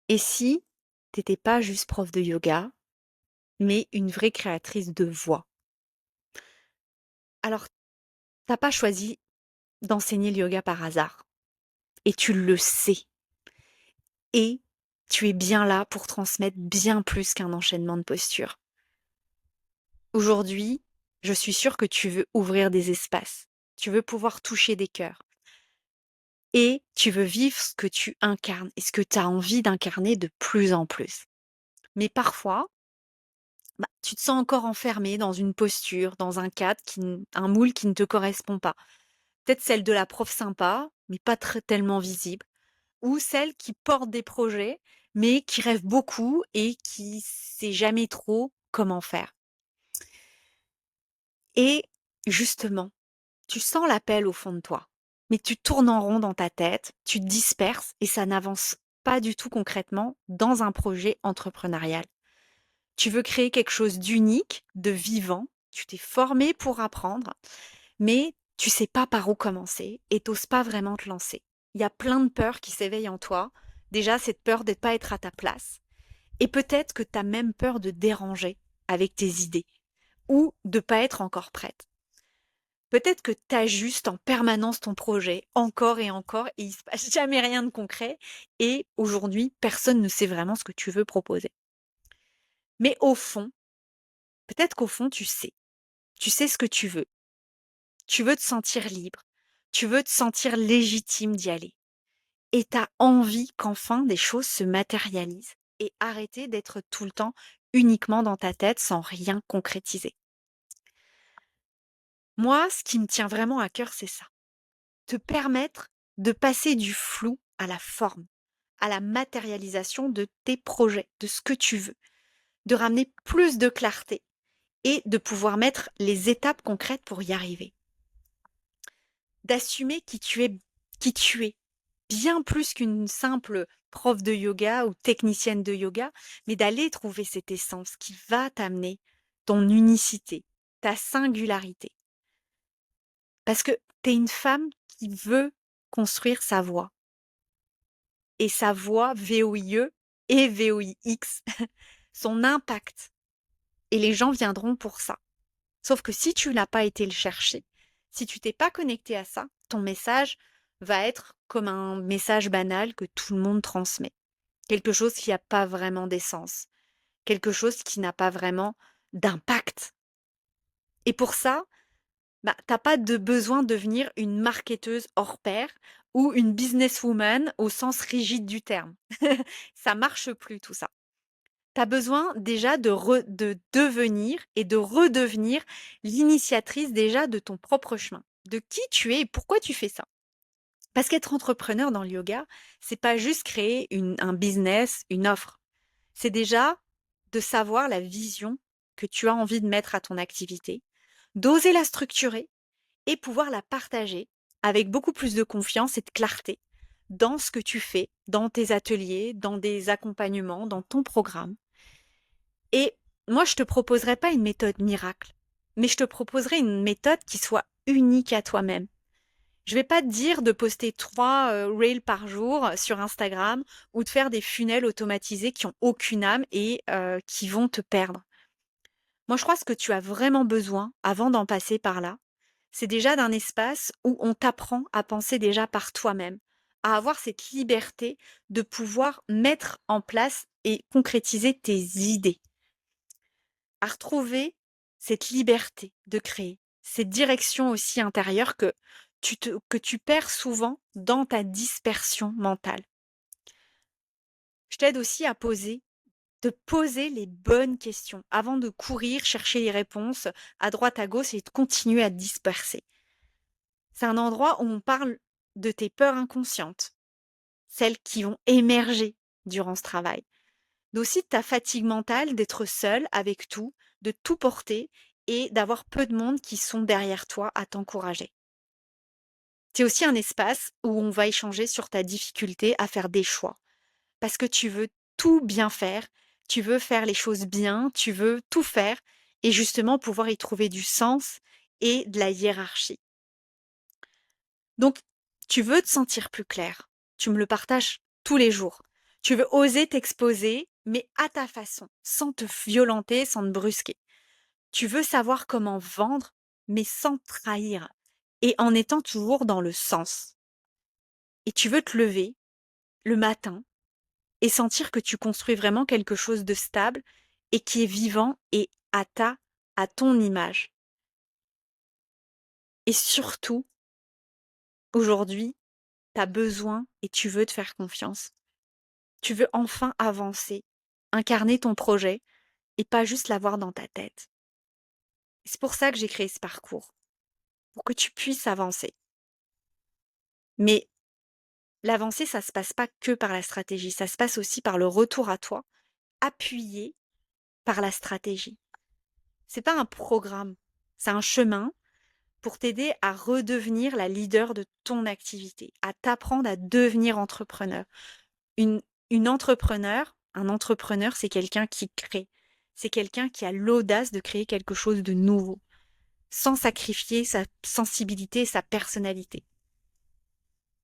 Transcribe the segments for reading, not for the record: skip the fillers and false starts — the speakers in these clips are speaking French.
Et si t'étais pas juste prof de yoga, mais une vraie créatrice de voix? Alors, t'as pas choisi d'enseigner le yoga par hasard et tu le sais et tu es bien là pour transmettre bien plus qu'un enchaînement de postures. Aujourd'hui, je suis sûre que tu veux ouvrir des espaces, tu veux pouvoir toucher des cœurs et tu veux vivre ce que tu incarnes et ce que tu as envie d'incarner de plus en plus. Mais parfois, tu te sens encore enfermé dans une posture, dans un cadre un moule qui ne te correspond pas. Peut-être celle de la prof sympa, mais pas tellement visible, ou celle qui porte des projets, mais qui rêve beaucoup et qui sait jamais trop comment faire. Et justement, tu sens l'appel au fond de toi, mais tu tournes en rond dans ta tête, tu te disperses et ça n'avance pas du tout concrètement dans un projet entrepreneurial. Tu veux créer quelque chose d'unique, de vivant, tu t'es formé pour apprendre, mais tu sais pas par où commencer et t'oses pas vraiment te lancer. Il y a plein de peurs qui s'éveillent en toi. Déjà, cette peur de ne pas être à ta place. Et peut-être que tu as même peur de déranger avec tes idées ou de pas être encore prête. Peut-être que tu ajustes en permanence ton projet, encore et encore, et il se passe jamais rien de concret. Et aujourd'hui, personne ne sait vraiment ce que tu veux proposer. Mais au fond, peut-être qu'au fond, tu sais. Tu sais ce que tu veux. Tu veux te sentir libre. Tu veux te sentir légitime d'y aller. Et tu as envie qu'enfin des choses se matérialisent et arrêter d'être tout le temps uniquement dans ta tête sans rien concrétiser. Moi, ce qui me tient vraiment à cœur, c'est ça. Te permettre de passer du flou à la forme, à la matérialisation de tes projets, de ce que tu veux, de ramener plus de clarté et de pouvoir mettre les étapes concrètes pour y arriver. D'assumer qui tu es, bien plus qu'une simple prof de yoga ou technicienne de yoga, mais d'aller trouver cette essence qui va t'amener ton unicité, ta singularité. Parce que tu es une femme qui veut construire sa voix. Et sa voix VOIE et VOIX, son impact. Et les gens viendront pour ça. Sauf que si tu n'as pas été le chercher, si tu t'es pas connecté à ça, ton message va être comme un message banal que tout le monde transmet. Quelque chose qui n'a pas vraiment d'essence. Quelque chose qui n'a pas vraiment d'impact. Et pour ça, t'as pas de besoin de devenir une marketeuse hors pair ou une businesswoman au sens rigide du terme. Ça marche plus tout ça. Tu as besoin déjà de devenir et de redevenir l'initiatrice déjà de ton propre chemin, de qui tu es et pourquoi tu fais ça. Parce qu'être entrepreneur dans le yoga, c'est pas juste créer un business, une offre. C'est déjà de savoir la vision que tu as envie de mettre à ton activité, d'oser la structurer et pouvoir la partager avec beaucoup plus de confiance et de clarté dans ce que tu fais, dans tes ateliers, dans des accompagnements, dans ton programme. Et moi, je te proposerai pas une méthode miracle, mais je te proposerai une méthode qui soit unique à toi-même. Je vais pas te dire de poster 3 reels par jour sur Instagram ou de faire des funnels automatisés qui ont aucune âme et qui vont te perdre. Moi, je crois ce que tu as vraiment besoin, avant d'en passer par là, c'est déjà d'un espace où on t'apprend à penser déjà par toi-même, à avoir cette liberté de pouvoir mettre en place et concrétiser tes idées, à retrouver cette liberté de créer, cette direction aussi intérieure que tu perds souvent dans ta dispersion mentale. Je t'aide aussi à te poser les bonnes questions avant de courir chercher les réponses à droite à gauche et de continuer à te disperser. C'est un endroit où on parle de tes peurs inconscientes, celles qui vont émerger durant ce travail. Mais aussi de ta fatigue mentale d'être seule avec tout, de tout porter et d'avoir peu de monde qui sont derrière toi à t'encourager. C'est aussi un espace où on va échanger sur ta difficulté à faire des choix. Parce que tu veux tout bien faire, tu veux faire les choses bien, tu veux tout faire et justement pouvoir y trouver du sens et de la hiérarchie. Donc, tu veux te sentir plus clair. Tu me le partages tous les jours. Tu veux oser t'exposer, mais à ta façon, sans te violenter, sans te brusquer. Tu veux savoir comment vendre, mais sans trahir et en étant toujours dans le sens. Et tu veux te lever le matin et sentir que tu construis vraiment quelque chose de stable et qui est vivant et à ton image. Et surtout, aujourd'hui, tu as besoin et tu veux te faire confiance. Tu veux enfin avancer, incarner ton projet et pas juste l'avoir dans ta tête. C'est pour ça que j'ai créé ce parcours, pour que tu puisses avancer. Mais l'avancée, ça se passe pas que par la stratégie, ça se passe aussi par le retour à toi, appuyé par la stratégie. C'est pas un programme, c'est un chemin pour t'aider à redevenir la leader de ton activité, à t'apprendre à devenir entrepreneur. Une, un entrepreneur, c'est quelqu'un qui crée. C'est quelqu'un qui a l'audace de créer quelque chose de nouveau, sans sacrifier sa sensibilité et sa personnalité.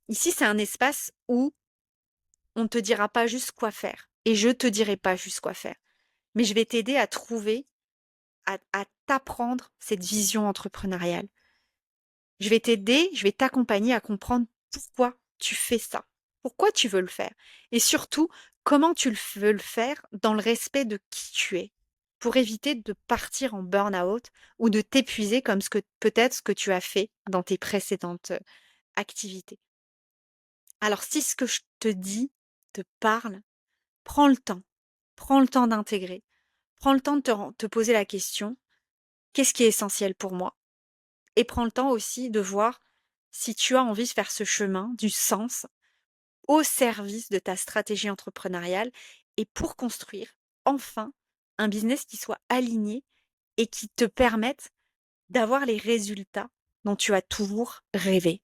Ici, c'est un espace où on ne te dira pas juste quoi faire. Et je te dirai pas juste quoi faire. Mais je vais t'aider à trouver, à t'apprendre cette vision entrepreneuriale. Je vais t'aider, je vais t'accompagner à comprendre pourquoi tu fais ça, pourquoi tu veux le faire et surtout comment veux le faire dans le respect de qui tu es pour éviter de partir en burn-out ou de t'épuiser comme peut-être ce que tu as fait dans tes précédentes activités. Alors si ce que je te dis te parle, prends le temps. Prends le temps d'intégrer. Prends le temps de te poser la question, qu'est-ce qui est essentiel pour moi? Et prends le temps aussi de voir si tu as envie de faire ce chemin du sens au service de ta stratégie entrepreneuriale et pour construire enfin un business qui soit aligné et qui te permette d'avoir les résultats dont tu as toujours rêvé.